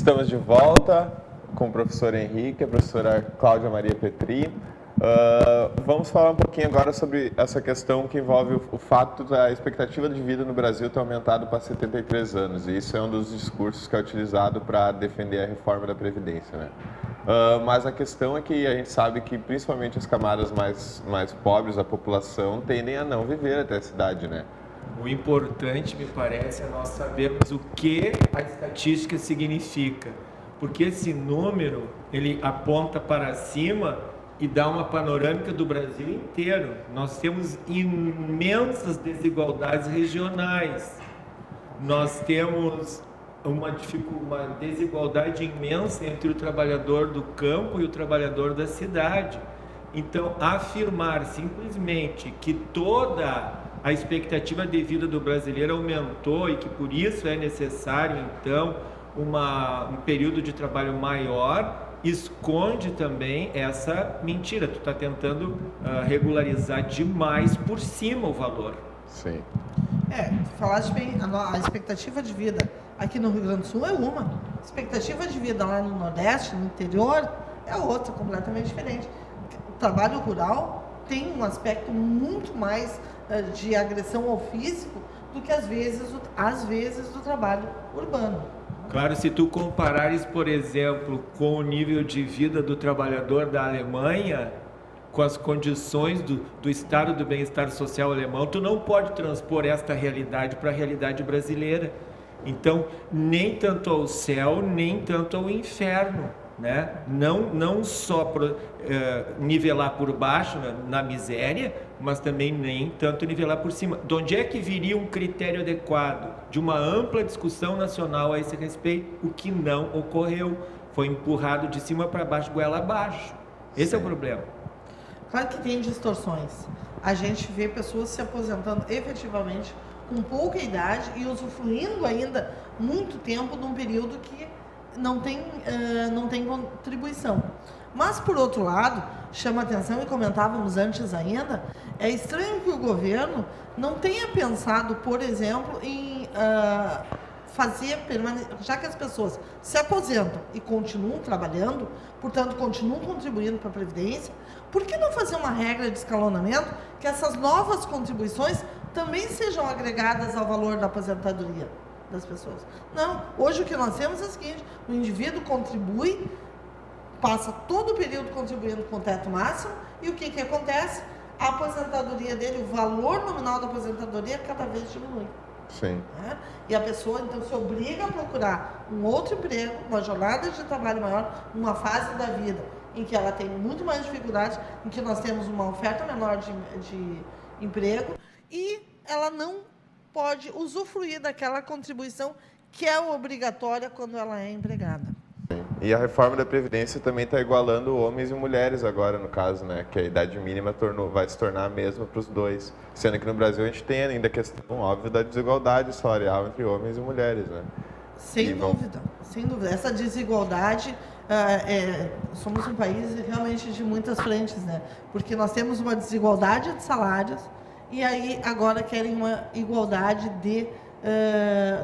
Estamos de volta com o professor Henrique, a professora Cláudia Maria Petri. Vamos falar um pouquinho agora sobre essa questão que envolve o fato da expectativa de vida no Brasil ter aumentado para 73 anos. E isso é um dos discursos que é utilizado para defender a reforma da Previdência, né? Mas a questão é que a gente sabe que principalmente as camadas mais pobres da população tendem a não viver até essa idade, né? O importante, me parece, é nós sabermos o que a estatística significa. Porque esse número, ele aponta para cima e dá uma panorâmica do Brasil inteiro. Nós temos imensas desigualdades regionais. Nós temos uma desigualdade imensa entre o trabalhador do campo e o trabalhador da cidade. Então, afirmar simplesmente que toda a expectativa de vida do brasileiro aumentou e que por isso é necessário, então, um período de trabalho maior, esconde também essa mentira. Tu está tentando regularizar demais por cima o valor. Sim. Falaste bem, a expectativa de vida aqui no Rio Grande do Sul é uma. A expectativa de vida lá no Nordeste, no interior, é outra, completamente diferente. O trabalho rural tem um aspecto muito mais de agressão ao físico do que às vezes do trabalho urbano. Claro, se tu comparares, por exemplo, com o nível de vida do trabalhador da Alemanha, com as condições do estado do bem-estar social alemão, tu não pode transpor esta realidade para a realidade brasileira. Então, nem tanto ao céu, nem tanto ao inferno, né? Não só nivelar por baixo na miséria, mas também nem tanto nivelar por cima. De onde é que viria um critério adequado de uma ampla discussão nacional a esse respeito? O que não ocorreu, foi empurrado de cima para baixo, goela abaixo. Esse é o problema. Claro que tem distorções. A gente vê pessoas se aposentando efetivamente com pouca idade e usufruindo ainda muito tempo de um período que não tem contribuição. Mas, por outro lado, chama atenção, e comentávamos antes ainda, é estranho que o governo não tenha pensado, por exemplo, em já que as pessoas se aposentam e continuam trabalhando, portanto, continuam contribuindo para a Previdência, por que não fazer uma regra de escalonamento que essas novas contribuições também sejam agregadas ao valor da aposentadoria das pessoas? Não, hoje o que nós temos é o seguinte: o indivíduo contribui, passa todo o período contribuindo com o teto máximo, e o que acontece? A aposentadoria dele, o valor nominal da aposentadoria cada vez diminui. Sim. Né? E a pessoa então se obriga a procurar um outro emprego, uma jornada de trabalho maior, uma fase da vida em que ela tem muito mais dificuldades, em que nós temos uma oferta menor de emprego, e ela não pode usufruir daquela contribuição que é obrigatória quando ela é empregada. Sim. E a reforma da Previdência também está igualando homens e mulheres agora, no caso, né? Que a idade mínima vai se tornar a mesma para os dois. Sendo que no Brasil a gente tem ainda a questão óbvia da desigualdade salarial entre homens e mulheres, né? Sem dúvida. Essa desigualdade, somos um país realmente de muitas frentes, né? Porque nós temos uma desigualdade de salários e aí agora querem uma igualdade de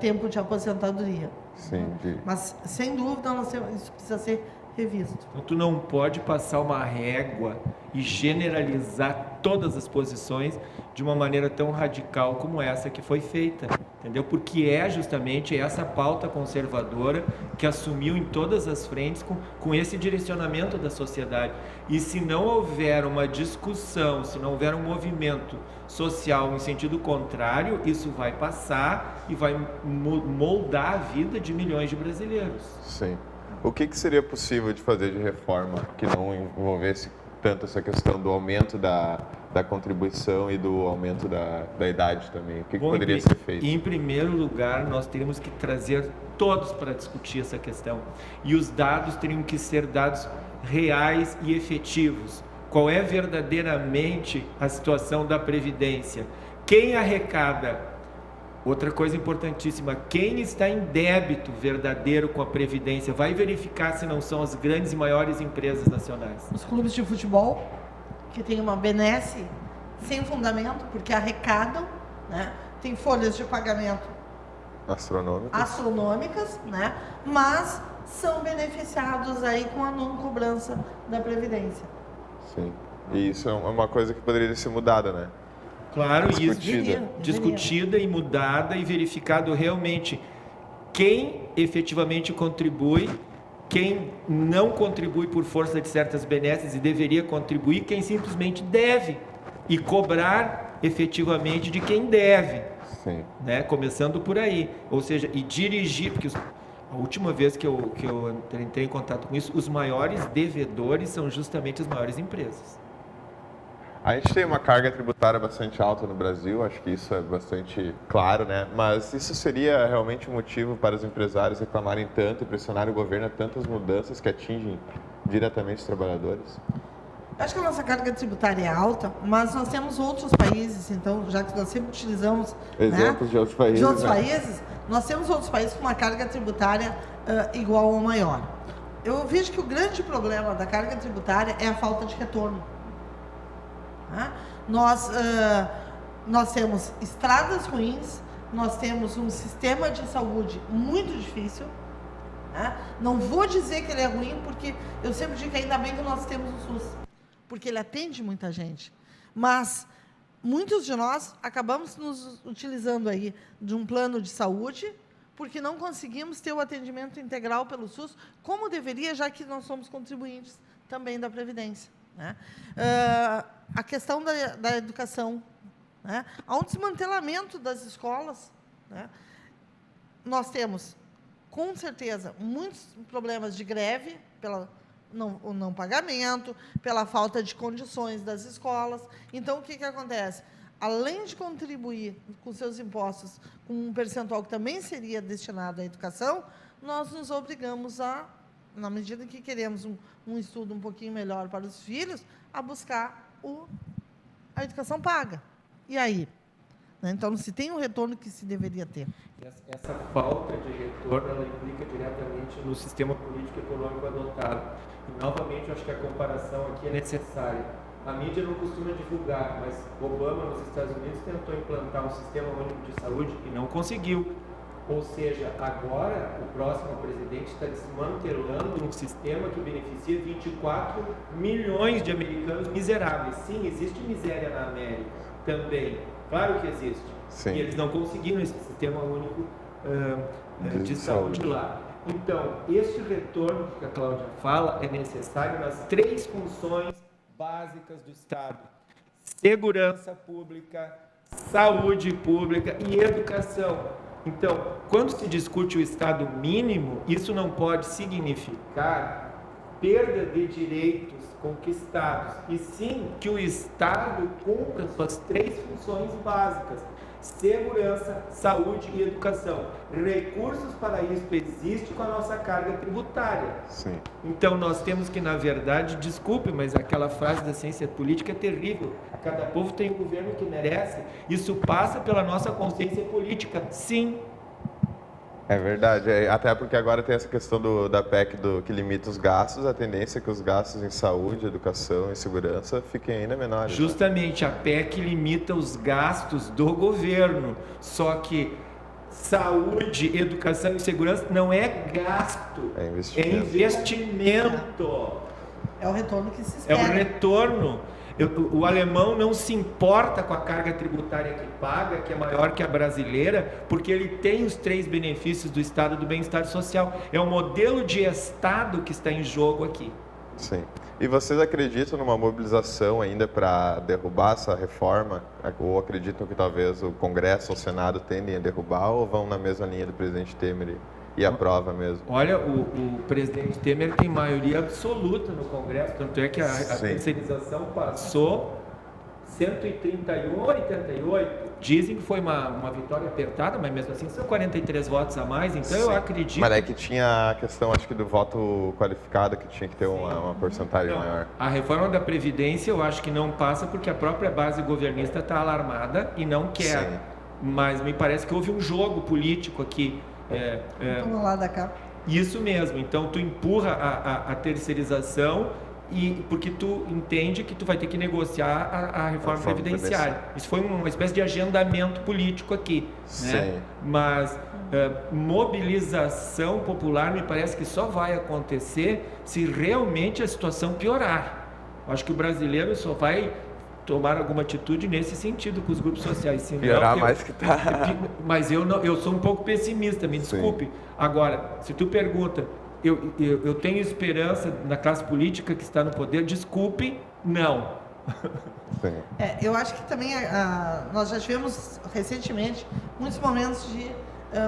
tempo de aposentadoria. Sim, mas, sem dúvida, isso precisa ser revisto. Então, tu não pode passar uma régua e generalizar todas as posições de uma maneira tão radical como essa que foi feita, entendeu? Porque é justamente essa pauta conservadora que assumiu em todas as frentes com esse direcionamento da sociedade. E se não houver uma discussão, se não houver um movimento social em sentido contrário, isso vai passar e vai moldar a vida de milhões de brasileiros. Sim. O que seria possível de fazer de reforma que não envolvesse tanto essa questão do aumento da contribuição e do aumento da idade também? O que poderia ser feito? Em primeiro lugar, nós teríamos que trazer todos para discutir essa questão. E os dados teriam que ser dados reais e efetivos. Qual é verdadeiramente a situação da Previdência? Quem arrecada? Outra coisa importantíssima, quem está em débito verdadeiro com a Previdência? Vai verificar se não são as grandes e maiores empresas nacionais. Os clubes de futebol, que têm uma benesse sem fundamento, porque arrecadam, né? Tem folhas de pagamento astronômicas, né? Mas são beneficiados aí com a não cobrança da Previdência. Sim. E isso é uma coisa que poderia ser mudada, né? Claro, Discutida. Discutida e mudada e verificado realmente quem efetivamente contribui, quem não contribui por força de certas benesses e deveria contribuir, quem simplesmente deve e cobrar efetivamente de quem deve. Sim. Né? Começando por aí, ou seja, e dirigir, porque a última vez que eu entrei em contato com isso, os maiores devedores são justamente as maiores empresas. A gente tem uma carga tributária bastante alta no Brasil, acho que isso é bastante claro, né? Mas isso seria realmente um motivo para os empresários reclamarem tanto e pressionarem o governo a tantas mudanças que atingem diretamente os trabalhadores? Acho que a nossa carga tributária é alta, mas nós temos outros países, então, já que nós sempre utilizamos exemplos, né, de outros países. De outros países, nós temos outros países com uma carga tributária igual ou maior. Eu vejo que o grande problema da carga tributária é a falta de retorno. Nós temos estradas ruins, nós temos um sistema de saúde muito difícil. Não vou dizer que ele é ruim, porque eu sempre digo que ainda bem que nós temos o SUS, porque ele atende muita gente. Mas muitos de nós acabamos nos utilizando aí de um plano de saúde, porque não conseguimos ter o atendimento integral pelo SUS, como deveria, já que nós somos contribuintes também da Previdência. A questão da educação, há um desmantelamento das escolas. Nós temos, com certeza, muitos problemas de greve, pelo não pagamento, pela falta de condições das escolas. Então, o que acontece? Além de contribuir com seus impostos com um percentual que também seria destinado à educação, nós nos obrigamos a, na medida em que queremos um estudo um pouquinho melhor para os filhos, a buscar a educação paga. E aí? Então, não se tem o retorno que se deveria ter. Essa falta de retorno, ela implica diretamente no sistema político e econômico adotado. E, novamente, eu acho que a comparação aqui é necessária. A mídia não costuma divulgar, mas Obama, nos Estados Unidos, tentou implantar um sistema único de saúde e não conseguiu. Ou seja, agora o próximo presidente está desmantelando um sistema que beneficia 24 milhões de americanos miseráveis. Sim, existe miséria na América também. Claro que existe. Sim. E eles não conseguiram esse sistema único de saúde lá. Então, esse retorno que a Cláudia fala é necessário nas 3 funções básicas do Estado: segurança pública, saúde pública e educação. Então, quando se discute o Estado mínimo, isso não pode significar perda de direitos conquistados, e sim que o Estado cumpra suas 3 funções básicas: segurança, saúde e educação. Recursos para isso existem com a nossa carga tributária. Sim. Então, nós temos que, na verdade, desculpe, mas aquela frase da ciência política é terrível. Cada povo tem o governo que merece. Isso passa pela nossa consciência política, sim. É verdade, até porque agora tem essa questão da PEC que limita os gastos, a tendência é que os gastos em saúde, educação e segurança fiquem ainda menores. Justamente, a PEC limita os gastos do governo, só que saúde, educação e segurança não é gasto, é investimento. É investimento. É o retorno que se espera. É o retorno. O alemão não se importa com a carga tributária que paga, que é maior que a brasileira, porque ele tem os 3 benefícios do Estado do bem-estar social. É o modelo de Estado que está em jogo aqui. Sim. E vocês acreditam numa mobilização ainda para derrubar essa reforma? Ou acreditam que talvez o Congresso ou o Senado tendem a derrubar, ou vão na mesma linha do presidente Temer e aprova mesmo? Olha, o presidente Temer tem maioria absoluta no Congresso, tanto é que a terceirização passou 131 a 88. Dizem que foi uma vitória apertada, mas mesmo assim são 43 votos a mais, então eu acredito... Mas é que tinha a questão, acho que do voto qualificado, que tinha que ter uma porcentagem maior. A reforma da Previdência eu acho que não passa porque a própria base governista está alarmada e não quer. Sim. Mas me parece que houve um jogo político aqui. Vamos lá da cá. Isso mesmo. Então, tu empurra a terceirização e porque tu entende que tu vai ter que negociar a reforma previdenciária. Isso foi uma espécie de agendamento político aqui, né? Mas mobilização popular me parece que só vai acontecer se realmente a situação piorar. Acho que o brasileiro só vai tomar alguma atitude nesse sentido com os grupos sociais. Senão, piorar mais que tá. Mas eu sou um pouco pessimista, me desculpe. Agora, se tu pergunta, eu tenho esperança na classe política que está no poder, desculpe, não. Sim. Eu acho que também nós já tivemos recentemente muitos momentos de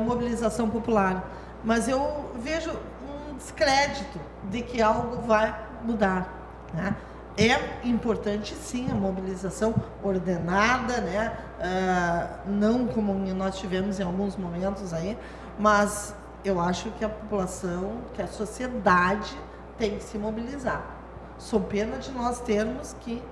mobilização popular, mas eu vejo um descrédito de que algo vai mudar, né? É importante, sim, a mobilização ordenada, né? Não como nós tivemos em alguns momentos aí, mas eu acho que a população, que a sociedade tem que se mobilizar. Sob pena de nós termos que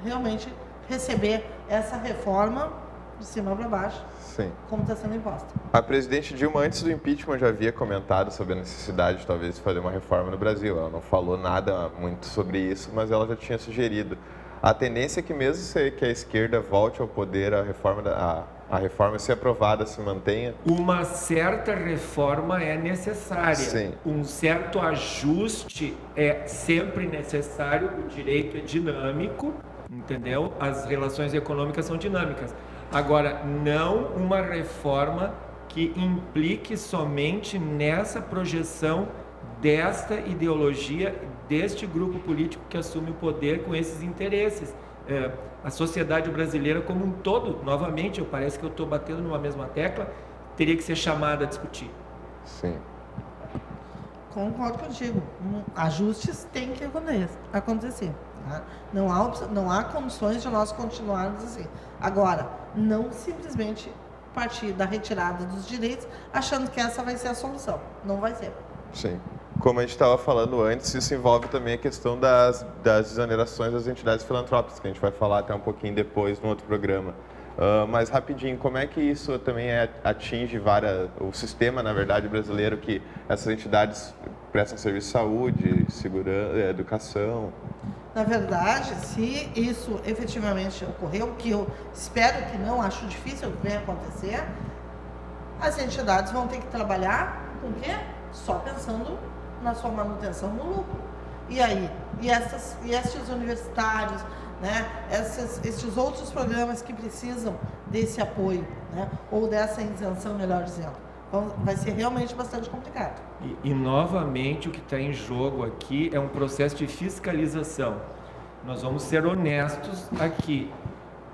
realmente receber essa reforma de cima para baixo, sim, como está sendo imposta. A presidente Dilma, antes do impeachment, já havia comentado sobre a necessidade, talvez, de fazer uma reforma no Brasil. Ela não falou nada muito sobre isso, mas ela já tinha sugerido. A tendência é que, mesmo que a esquerda volte ao poder, a reforma, se aprovada, se mantenha? Uma certa reforma é necessária. Sim. Um certo ajuste é sempre necessário. O direito é dinâmico, entendeu? As relações econômicas são dinâmicas. Agora, não uma reforma que implique somente nessa projeção desta ideologia, deste grupo político que assume o poder com esses interesses. A sociedade brasileira como um todo, novamente, parece que eu estou batendo numa mesma tecla, teria que ser chamada a discutir. Sim. Concordo contigo. Ajustes têm que acontecer. Tá? Não há condições de nós continuarmos assim. Agora, não simplesmente partir da retirada dos direitos achando que essa vai ser a solução. Não vai ser. Sim. Como a gente estava falando antes, isso envolve também a questão das desonerações das entidades filantrópicas, que a gente vai falar até um pouquinho depois no outro programa. Mas rapidinho, como é que isso também atinge o sistema, na verdade, brasileiro, que essas entidades prestam serviço de saúde, segurança, educação? Na verdade, se isso efetivamente ocorrer, o que eu espero que não, acho difícil que venha acontecer, as entidades vão ter que trabalhar com o quê? Só pensando na sua manutenção no lucro. E aí? E esses universitários, né? Esses outros programas que precisam desse apoio, né? Ou dessa isenção, melhor dizendo. Então, vai ser realmente bastante complicado. E novamente, o que está em jogo aqui é um processo de fiscalização. Nós vamos ser honestos aqui.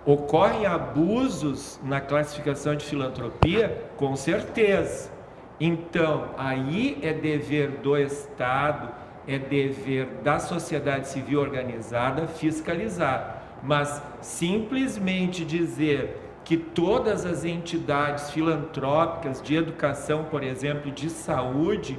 Ocorrem abusos na classificação de filantropia? Com certeza. Então, aí é dever do Estado, é dever da sociedade civil organizada fiscalizar. Mas simplesmente dizer que todas as entidades filantrópicas de educação, por exemplo, de saúde,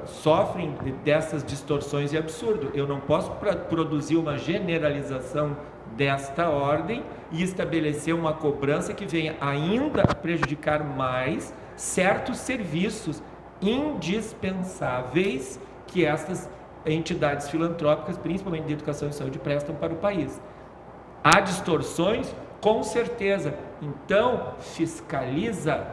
sofrem dessas distorções é absurdo. Eu não posso produzir uma generalização desta ordem e estabelecer uma cobrança que venha ainda prejudicar mais certos serviços indispensáveis que estas entidades filantrópicas, principalmente de educação e saúde, prestam para o país. Há distorções? Com certeza. Então, fiscaliza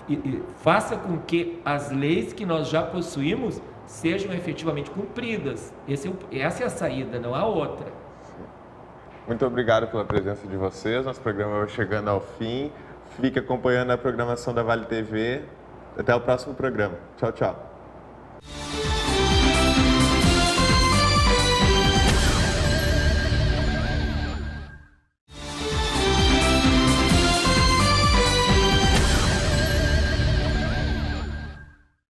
e faça com que as leis que nós já possuímos sejam efetivamente cumpridas. Essa é a saída, não há outra. Muito obrigado pela presença de vocês. Nosso programa vai chegando ao fim. Fique acompanhando a programação da Vale TV. Até o próximo programa. Tchau, tchau.